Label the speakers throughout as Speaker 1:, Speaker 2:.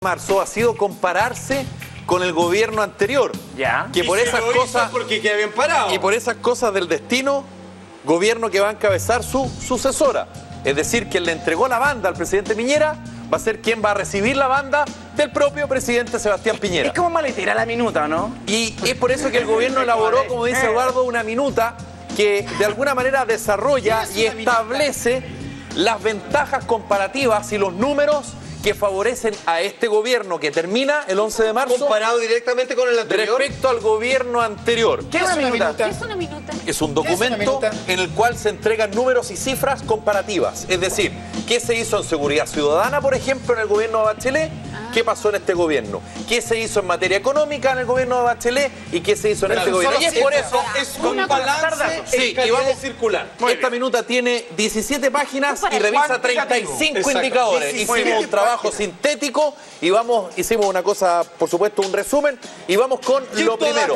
Speaker 1: marzo ha sido compararse con el gobierno anterior.
Speaker 2: Ya.
Speaker 1: Que por esas cosas...
Speaker 3: porque queda bien parado.
Speaker 1: Y por esas cosas del destino, gobierno que va a encabezar su sucesora. Es decir, quien le entregó la banda al presidente Piñera va a ser quien va a recibir la banda del propio presidente Sebastián Piñera.
Speaker 2: Es como maletera la minuta, ¿no?
Speaker 1: Y es por eso que el gobierno elaboró, como dice Eduardo, una minuta que de alguna manera desarrolla y establece las ventajas comparativas y los números que favorecen a este gobierno que termina el 11 de marzo.
Speaker 3: Comparado directamente con el anterior.
Speaker 1: Respecto al gobierno anterior.
Speaker 2: ¿Qué es una minuta?
Speaker 4: ¿Qué es una minuta?
Speaker 1: Es un documento en el cual se entregan números y cifras comparativas. Es decir, ¿qué se hizo en seguridad ciudadana, por ejemplo, en el gobierno de Bachelet? ¿Qué pasó en este gobierno? ¿Qué se hizo en materia económica en el gobierno de Bachelet? ¿Y qué se hizo en este gobierno? Y es por eso...
Speaker 3: Es con balance
Speaker 1: Sí, y vamos
Speaker 3: a circular.
Speaker 1: Esta minuta tiene 17 páginas y revisa 35 indicadores. Hicimos un trabajo sintético y hicimos una cosa, por supuesto, un resumen, y vamos con lo primero.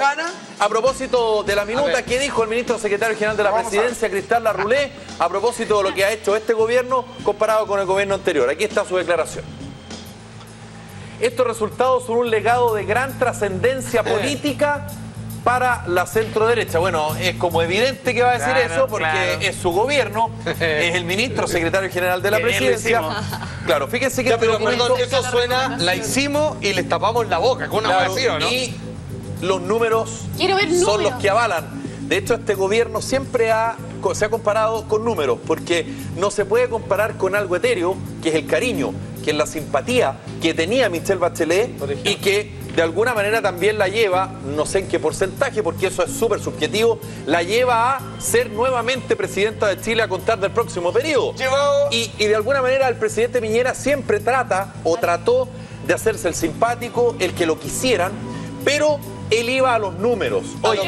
Speaker 1: A propósito de la minuta, ¿qué dijo el ministro secretario general de la Presidencia, Cristal Larroulé, a propósito de lo que ha hecho este gobierno comparado con el gobierno anterior? Aquí está su declaración. Estos resultados son un legado de gran trascendencia política para la centroderecha. Bueno, es como evidente que va a decir eso porque es su gobierno, es el ministro secretario general de la Presidencia. Claro, fíjense que
Speaker 3: ya, pero perdón, eso suena, la hicimos y les tapamos la boca con una vacío, ¿no?
Speaker 1: Y los números son los que avalan. De hecho, este gobierno siempre se ha comparado con números, porque no se puede comparar con algo etéreo, que es el cariño, que es la simpatía que tenía Michelle Bachelet y que de alguna manera también la lleva, no sé en qué porcentaje, porque eso es súper subjetivo, la lleva a ser nuevamente presidenta de Chile a contar del próximo periodo. Y de alguna manera el presidente Piñera siempre trató de hacerse el simpático, el que lo quisieran, pero él iba a los números. Oye,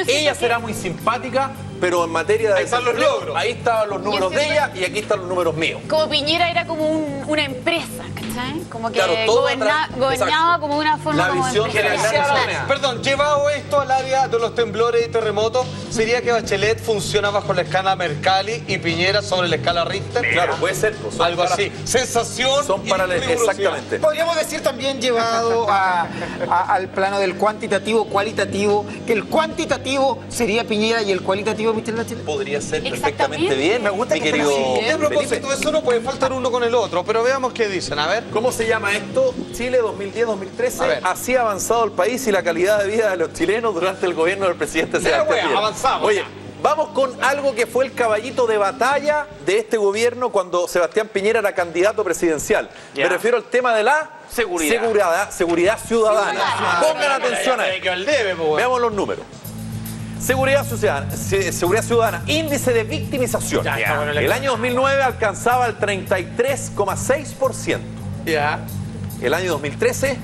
Speaker 1: ella será muy simpática, pero en materia de desempleo, ahí estaban los números de ella y aquí están los números míos.
Speaker 4: Como Piñera era como una empresa, ¿cachai? Como que
Speaker 1: gobernaba
Speaker 4: como de una forma
Speaker 1: la visión
Speaker 4: general.
Speaker 3: Perdón, llevado esto al área de los temblores y terremotos, ¿sería que Bachelet funciona bajo la escala Mercalli y Piñera sobre la escala Richter?
Speaker 1: Claro, puede ser.
Speaker 3: Algo así. Sensación.
Speaker 1: Son paralelos, exactamente.
Speaker 5: Podríamos decir también llevado al plano del cuantitativo, cualitativo, que el cuantitativo sería Piñera y el cualitativo Michelle Bachelet.
Speaker 1: Podría ser perfectamente bien.
Speaker 5: Me gusta
Speaker 1: mi querido
Speaker 3: a propósito de eso no puede faltar uno con el otro, pero veamos qué dicen. A ver.
Speaker 1: ¿Cómo se llama esto? Chile 2010-2013. Así ha avanzado el país y la calidad de vida de los chilenos durante el gobierno del presidente Sebastián Piñera.
Speaker 3: Avanzamos.
Speaker 1: Oye, vamos con algo que fue el caballito de batalla de este gobierno cuando Sebastián Piñera era candidato presidencial. Me refiero al tema de la seguridad ciudadana. Pongan atención a esto. Veamos los números. Seguridad ciudadana, índice de victimización. El año 2009 alcanzaba el 33,6%. El año 2013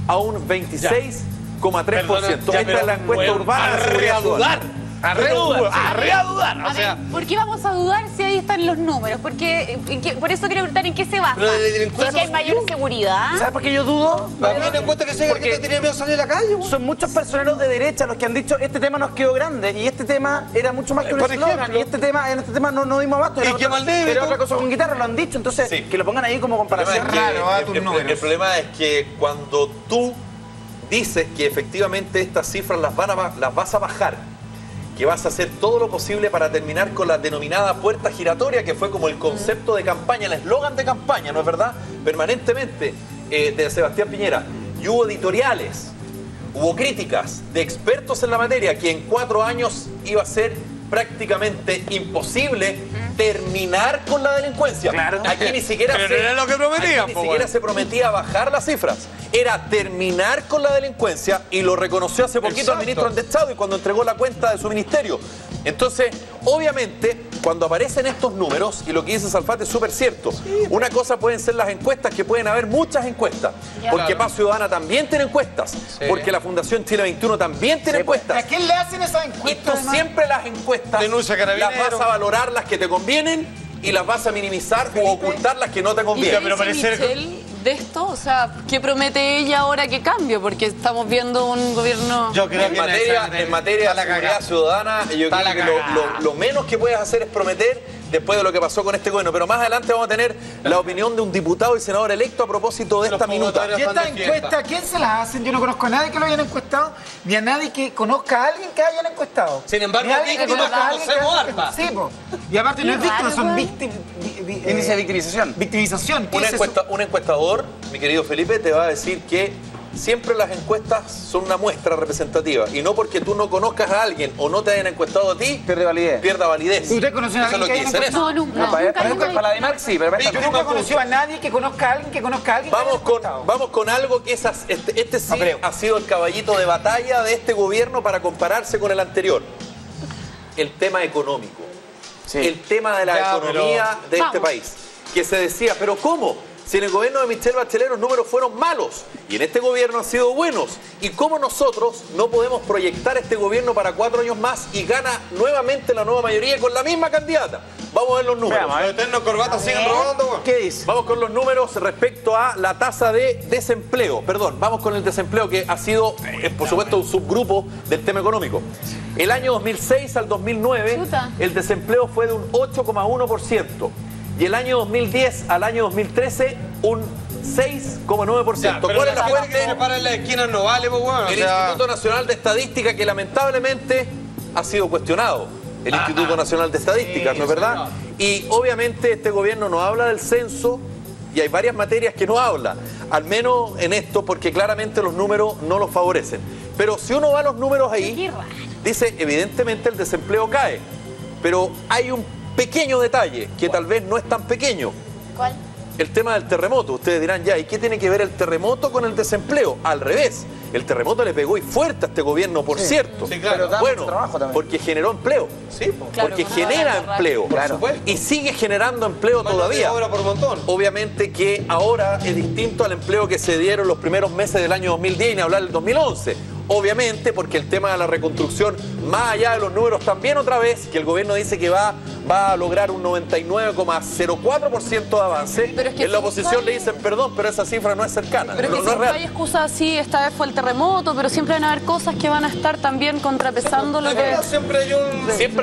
Speaker 1: a un 26,3%. Esta es la encuesta urbana de seguridad ciudadana.
Speaker 2: A readudar.
Speaker 4: O sea, ¿por qué vamos a dudar si ahí están los números? Porque, por eso quiero preguntar en qué se basa. ¿Es que hay mayor seguridad?
Speaker 2: ¿Sabes por qué yo dudo?
Speaker 3: Teniendo en cuenta que ese que tenía miedo a salir a la calle.
Speaker 2: Son muchos personeros de derecha los que han dicho este tema nos quedó grande y este tema era mucho más que un eslogan y en este tema no dimos abasto. Era otra cosa con guitarra, lo han dicho. Entonces, que lo pongan ahí como comparación.
Speaker 1: El problema es que cuando tú dices que efectivamente estas cifras las vas a bajar, que vas a hacer todo lo posible para terminar con la denominada puerta giratoria, que fue como el concepto de campaña, el eslogan de campaña, ¿no es verdad? Permanentemente de Sebastián Piñera. Y hubo editoriales, hubo críticas de expertos en la materia que en 4 años iba a ser prácticamente imposible terminar con la delincuencia.
Speaker 2: Claro.
Speaker 1: Aquí ni siquiera se prometía bajar las cifras. Era terminar con la delincuencia y lo reconoció hace poquito el ministro de Estado y cuando entregó la cuenta de su ministerio. Entonces, obviamente, cuando aparecen estos números, y lo que dice Salfate es súper cierto, una cosa pueden ser las encuestas, que pueden haber muchas encuestas, porque Paz Ciudadana también tiene encuestas, porque la Fundación Chile 21 también tiene encuestas.
Speaker 5: ¿A quién le hacen esas encuestas?
Speaker 1: Y tú siempre las encuestas las vas a valorar las que te convienen y las vas a minimizar o ocultar las que no te convienen.
Speaker 6: Pero de esto, o sea, ¿qué promete ella ahora que cambie? Porque estamos viendo un gobierno...
Speaker 3: Yo creo que
Speaker 1: en materia de seguridad ciudadana, yo creo que lo menos que puedes hacer es prometer después de lo que pasó con este gobierno. Pero más adelante vamos a tener la opinión de un diputado y senador electo a propósito de esta minuta.
Speaker 5: ¿Y esta encuesta quién se la hacen? Yo no conozco a nadie que lo hayan encuestado, ni a nadie que conozca a alguien que hayan encuestado.
Speaker 3: Sin embargo, víctimas conocemos harta.
Speaker 5: Sí, po. Y aparte no es víctima, son víctimas.
Speaker 2: Índice de victimización.
Speaker 5: Victimización.
Speaker 1: Un encuestador, mi querido Felipe, te va a decir que siempre las encuestas son una muestra representativa y no porque tú no conozcas a alguien o no te hayan encuestado a ti, pierda validez.
Speaker 5: ¿Usted conoce a alguien que haya encuestado?
Speaker 4: No, nunca.
Speaker 2: Para la de Marx sí, pero
Speaker 5: yo nunca conocí a nadie que conozca a alguien que conozca a alguien.
Speaker 1: Vamos con algo que este sí ha sido el caballito de batalla de este gobierno para compararse con el anterior. El tema económico. Sí. El tema de la economía de este país. Que se decía, ¿pero cómo? Si en el gobierno de Michelle Bachelet los números fueron malos y en este gobierno han sido buenos. ¿Y cómo nosotros no podemos proyectar este gobierno para 4 años más y gana nuevamente la nueva mayoría con la misma candidata? Vamos a ver los números.
Speaker 3: Los eternos corbatas siguen robando.
Speaker 1: ¿Qué dice? Vamos con los números respecto a la tasa de desempleo. Perdón, vamos con el desempleo que ha sido, por supuesto, un subgrupo del tema económico. El año 2006 al 2009, el desempleo fue de un 8,1%. Y el año 2010 al año 2013, un 6,9%.
Speaker 3: ¿Cuál es la fuente? Que para en la esquina no vale, pues bueno.
Speaker 1: El Instituto Nacional de Estadística, que lamentablemente ha sido cuestionado. El Instituto Nacional de Estadística, ¿no es verdad? Y obviamente este gobierno no habla del censo y hay varias materias que no habla. Al menos en esto, porque claramente los números no los favorecen. Pero si uno va a los números ahí, dice, evidentemente el desempleo cae. Pero hay un pequeño detalle, que tal vez no es tan pequeño.
Speaker 4: ¿Cuál?
Speaker 1: El tema del terremoto. Ustedes dirán, ya, ¿y qué tiene que ver el terremoto con el desempleo? Al revés. El terremoto le pegó y fuerte a este gobierno, por cierto.
Speaker 3: Sí, claro.
Speaker 1: Bueno, porque generó empleo.
Speaker 3: Sí,
Speaker 1: claro, porque genera empleo.
Speaker 3: Claro.
Speaker 1: Y sigue generando empleo todavía.
Speaker 3: Ahora por montón.
Speaker 1: Obviamente que ahora es distinto al empleo que se dieron los primeros meses del año 2010 y ni hablar del 2011. Obviamente, porque el tema de la reconstrucción, más allá de los números, también otra vez, que el gobierno dice que va a lograr un 99,04% de avance.
Speaker 6: Pero es que
Speaker 1: en la oposición le dicen, perdón, pero esa cifra no es cercana.
Speaker 6: Pero
Speaker 1: no
Speaker 6: es que
Speaker 1: es real.
Speaker 6: hay excusas así, esta vez fue el terremoto, pero siempre van a haber cosas que van a estar también contrapesando lo que...
Speaker 3: Siempre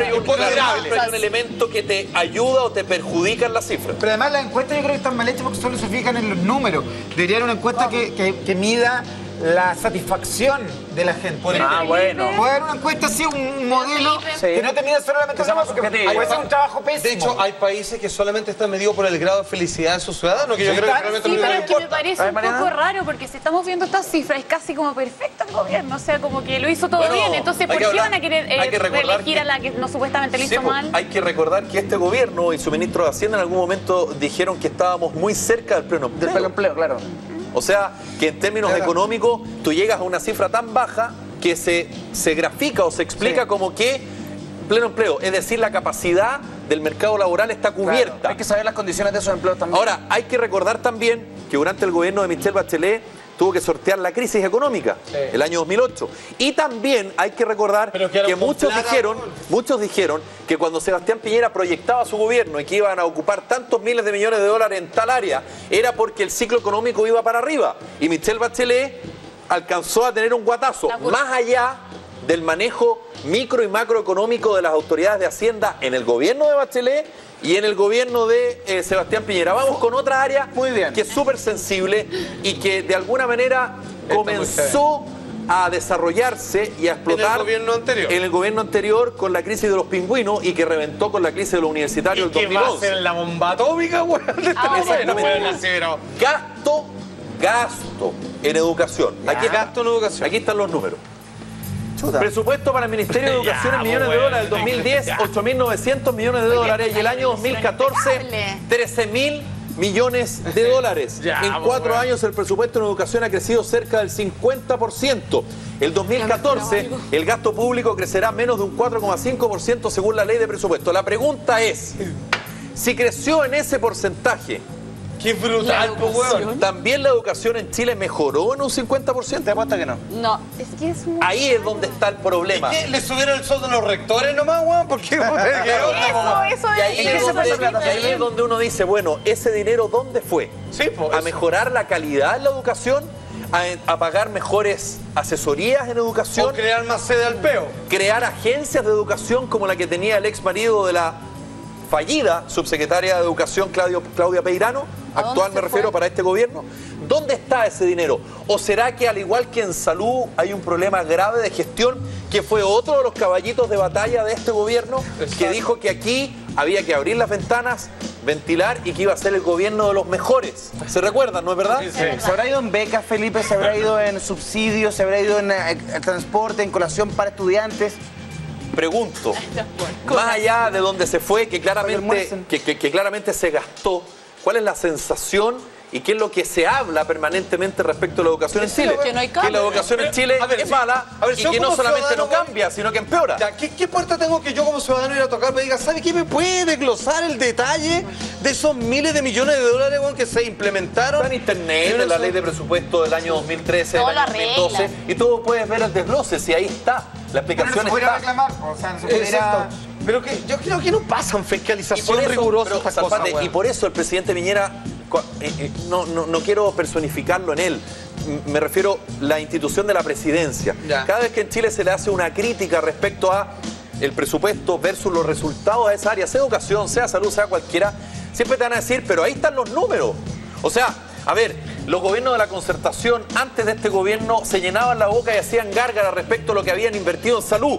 Speaker 3: hay un
Speaker 1: elemento que te ayuda o te perjudica en la cifra.
Speaker 5: Pero además las encuestas yo creo que están mal hechas porque solo se fijan en los números. Debería haber una encuesta que mida la satisfacción de la gente.
Speaker 2: Bueno.
Speaker 5: Puede haber una encuesta así, un modelo que no te mida solamente eso, porque puede ser un trabajo pésimo.
Speaker 3: De hecho, hay países que solamente están medidos por el grado de felicidad de sus ciudadanos, que yo creo que realmente
Speaker 4: sí, pero es que me parece un poco raro, porque si estamos viendo estas cifras, es casi como perfecto el gobierno, o sea, como que lo hizo todo bien, entonces ¿por qué van a querer reelegir a la que no supuestamente lo hizo mal?
Speaker 1: Hay que recordar que este gobierno y su ministro de Hacienda en algún momento dijeron que estábamos muy cerca del pleno empleo.
Speaker 2: Claro.
Speaker 1: O sea, que en términos económicos tú llegas a una cifra tan baja que se grafica o se explica como que pleno empleo, es decir, la capacidad del mercado laboral está cubierta.
Speaker 2: Claro, hay que saber las condiciones de esos empleos también.
Speaker 1: Ahora, hay que recordar también que durante el gobierno de Michelle Bachelet tuvo que sortear la crisis económica, el año 2008. Y también hay que recordar que muchos dijeron que cuando Sebastián Piñera proyectaba su gobierno y que iban a ocupar tantos miles de millones de dólares en tal área, era porque el ciclo económico iba para arriba. Y Michelle Bachelet alcanzó a tener un guatazo, más allá del manejo micro y macroeconómico de las autoridades de Hacienda en el gobierno de Bachelet y en el gobierno de Sebastián Piñera. Vamos con otra área que es súper sensible y que de alguna manera comenzó a desarrollarse y a explotar en el gobierno anterior con la crisis de los pingüinos y que reventó con la crisis de los universitarios del 2011.
Speaker 3: ¿Qué va a ser la bomba atómica, güey?
Speaker 1: Gasto en educación. Aquí están los números. Presupuesto para el Ministerio de Educación en millones de dólares. El 2010, 8.900 millones de dólares. Y el año 2014, 13.000 millones de dólares. En 4 años el presupuesto en educación ha crecido cerca del 50%. El 2014 el gasto público crecerá menos de un 4,5% según la ley de presupuesto. La pregunta es, si creció en ese porcentaje,
Speaker 3: ¡qué brutal, pues, weón!
Speaker 1: ¿También la educación en Chile mejoró en un 50%?
Speaker 2: Te apuesto que no.
Speaker 4: No, es que es muy...
Speaker 1: Ahí es donde está el problema.
Speaker 3: ¿Y qué? ¿Le subieron el sueldo a los rectores nomás, weón? ¿Por qué?
Speaker 1: Y ahí es donde uno dice, bueno, ¿ese dinero dónde fue?
Speaker 3: Sí, pues,
Speaker 1: ¿a mejorar la calidad en la educación? ¿A pagar mejores asesorías en educación?
Speaker 3: ¿O crear más sede al peo?
Speaker 1: ¿Crear agencias de educación como la que tenía el ex marido de la fallida subsecretaria de Educación, Claudia Peirano, actual me refiero para este gobierno. ¿Dónde está ese dinero? ¿O será que al igual que en salud hay un problema grave de gestión que fue otro de los caballitos de batalla de este gobierno? Exacto. Que dijo que aquí había que abrir las ventanas, ventilar y que iba a ser el gobierno de los mejores. ¿Se recuerdan, no es verdad?
Speaker 2: Sí, sí. ¿Se habrá ido en becas, Felipe? ¿Se habrá ido en subsidios? ¿Se habrá ido en transporte, en colación para estudiantes?
Speaker 1: Pregunto, más allá de donde se fue, que claramente se gastó, ¿cuál es la sensación y qué es lo que se habla permanentemente respecto a la educación en Chile?
Speaker 6: Que no hay
Speaker 1: que la educación en Chile es mala y que no solamente no cambia, sino que empeora.
Speaker 3: Ya, ¿qué puerta tengo que yo como ciudadano ir a tocar? Me diga, ¿sabe qué? ¿Me puede desglosar el detalle de esos miles de millones de dólares que se implementaron?
Speaker 1: Está en internet, en la ley de presupuesto del año 2013, del año 2012, y tú puedes ver el desglose, si ahí está, la explicación está.
Speaker 5: Reclamar, o sea, no se pudiera...
Speaker 3: Pero que yo creo que no pasan fiscalización rigurosa estas cosas.
Speaker 1: Y por eso el presidente Piñera, no quiero personificarlo en él, me refiero a la institución de la presidencia. Ya. Cada vez que en Chile se le hace una crítica respecto a el presupuesto versus los resultados de esa área, sea educación, sea salud, sea cualquiera, siempre te van a decir, pero ahí están los números. O sea, a ver, los gobiernos de la concertación antes de este gobierno se llenaban la boca y hacían gárgaras respecto a lo que habían invertido en salud.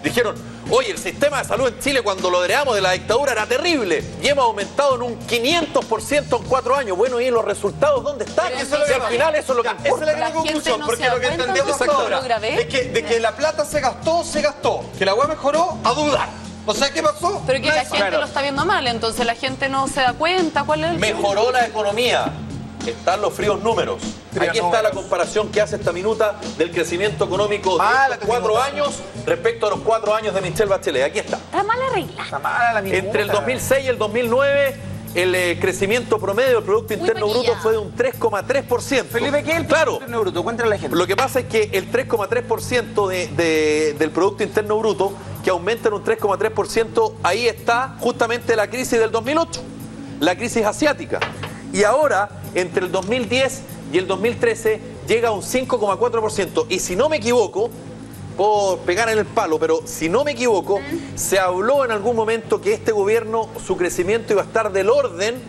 Speaker 1: Dijeron, oye, el sistema de salud en Chile cuando lo heredamos de la dictadura era terrible y hemos aumentado en un 500% en 4 años. Bueno, ¿y los resultados dónde están? Si al final eso es lo que importa.
Speaker 3: Esa es la gran conclusión, porque lo que entendemos ahora de que la plata se gastó, que la web mejoró, a dudar. O sea, ¿qué pasó?
Speaker 6: Pero que la gente lo está viendo mal, entonces la gente no se da cuenta cuál es el...
Speaker 1: Mejoró la economía. Están los fríos números. Aquí está la comparación que hace esta minuta del crecimiento económico de estos 4 años respecto a los 4 años de Michelle Bachelet. Aquí está.
Speaker 4: Está mal arreglada.
Speaker 2: Está mala la minuta.
Speaker 1: Entre el 2006 y el 2009, el crecimiento promedio del Producto Interno Bruto fue de un 3,3%.
Speaker 2: Felipe, ¿qué es el Producto Interno Bruto? Cuéntale a la gente.
Speaker 1: Lo que pasa es que el 3,3% del Producto Interno Bruto, que aumenta en un 3,3%, ahí está justamente la crisis del 2008, la crisis asiática. Y ahora, entre el 2010 y el 2013, llega a un 5,4%. Y si no me equivoco, puedo pegar en el palo, pero si no me equivoco, se habló en algún momento que este gobierno, su crecimiento iba a estar del orden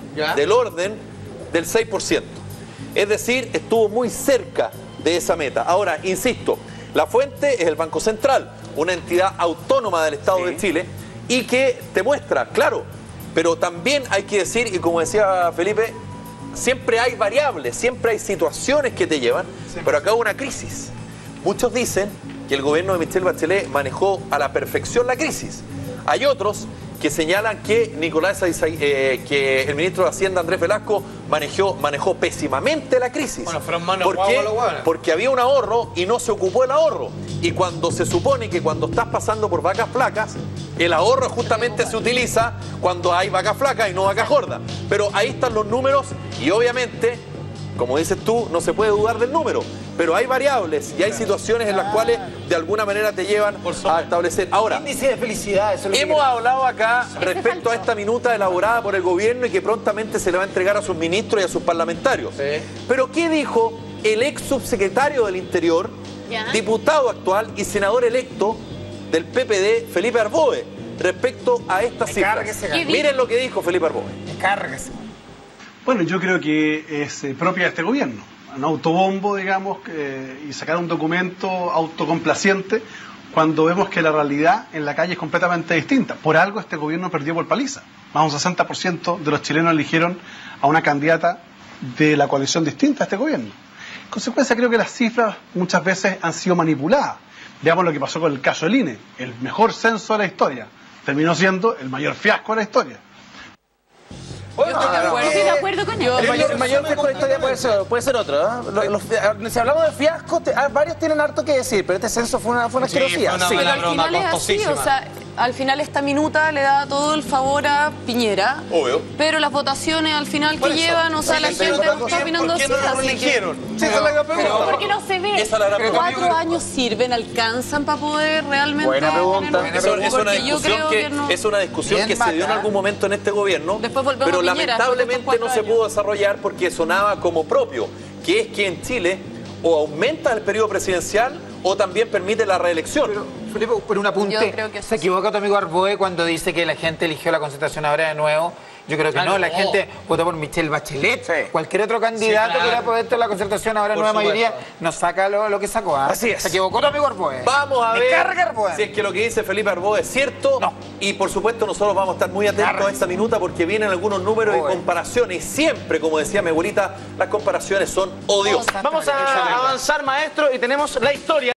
Speaker 1: del 6%. Es decir, estuvo muy cerca de esa meta. Ahora, insisto, la fuente es el Banco Central, una entidad autónoma del Estado de Chile, y que te muestra, claro, pero también hay que decir, y como decía Felipe, siempre hay variables, siempre hay situaciones que te llevan, pero acá hubo una crisis. Muchos dicen que el gobierno de Michelle Bachelet manejó a la perfección la crisis. Hay otros que señalan que que el ministro de Hacienda, Andrés Velasco, manejó pésimamente la crisis.
Speaker 3: Bueno, fueron manos
Speaker 1: ¿Por qué? Porque había un ahorro y no se ocupó el ahorro. Y cuando se supone que cuando estás pasando por vacas flacas, el ahorro justamente se utiliza cuando hay vacas flacas y no vacas gordas. Pero ahí están los números y obviamente, como dices tú, no se puede dudar del número. Pero hay variables y hay situaciones en las cuales de alguna manera te llevan a establecer. Ahora,
Speaker 2: índice de felicidad, eso es lo
Speaker 1: hemos hablado acá respecto a esta minuta elaborada por el gobierno y que prontamente se le va a entregar a sus ministros y a sus parlamentarios. Pero ¿qué dijo el ex subsecretario del Interior, diputado actual y senador electo del PPD, Felipe Arboe, respecto a estas cifras? Miren lo que dijo Felipe Arboe.
Speaker 2: Cárguese.
Speaker 7: Bueno, yo creo que es propia de este gobierno. Un autobombo, digamos, y sacar un documento autocomplaciente cuando vemos que la realidad en la calle es completamente distinta. Por algo este gobierno perdió por paliza. Más de un 60% de los chilenos eligieron a una candidata de la coalición distinta a este gobierno. En consecuencia, creo que las cifras muchas veces han sido manipuladas. Veamos lo que pasó con el caso del INE. El mejor censo de la historia terminó siendo el mayor fiasco de la historia.
Speaker 4: Bueno, estoy de acuerdo con él.
Speaker 2: El mayor fiasco de la historia puede ser otro. Si hablamos de fiasco, varios tienen harto que decir, pero este censo fue una asquerosidad.
Speaker 6: Pero al final es así, o sea, al final esta minuta le da todo el favor a Piñera.
Speaker 1: Obvio.
Speaker 6: Pero las votaciones al final que llevan, o sea, la gente no está opinando así.
Speaker 3: ¿Por qué no lo eligieron? Sí, esa es la pregunta.
Speaker 4: ¿Por qué no se ve?
Speaker 6: 4 años sirven, alcanzan para poder realmente...
Speaker 2: Buena pregunta.
Speaker 1: Es una discusión que se dio en algún momento en este gobierno, pero lamentablemente no se pudo desarrollar porque sonaba como propio, que es que en Chile o aumenta el periodo presidencial o también permite la reelección.
Speaker 5: Felipe, por un apunte, se equivoca tu amigo Arboe cuando dice que la gente eligió la Concertación ahora de nuevo. Yo creo que no, la gente votó por Michelle Bachelet. Sí. Cualquier otro candidato que hubiera podido la Concertación ahora nueva mayoría nos saca lo que sacó.
Speaker 2: Así es.
Speaker 5: Se equivocó tu amigo Arboe.
Speaker 1: Vamos a ver si es que lo que dice Felipe Arboe es cierto. No. Y por supuesto nosotros vamos a estar muy atentos a esta minuta porque vienen algunos números y comparaciones. Siempre, como decía mi abuelita, las comparaciones son odiosas.
Speaker 2: Vamos a avanzar, maestro, y tenemos la historia.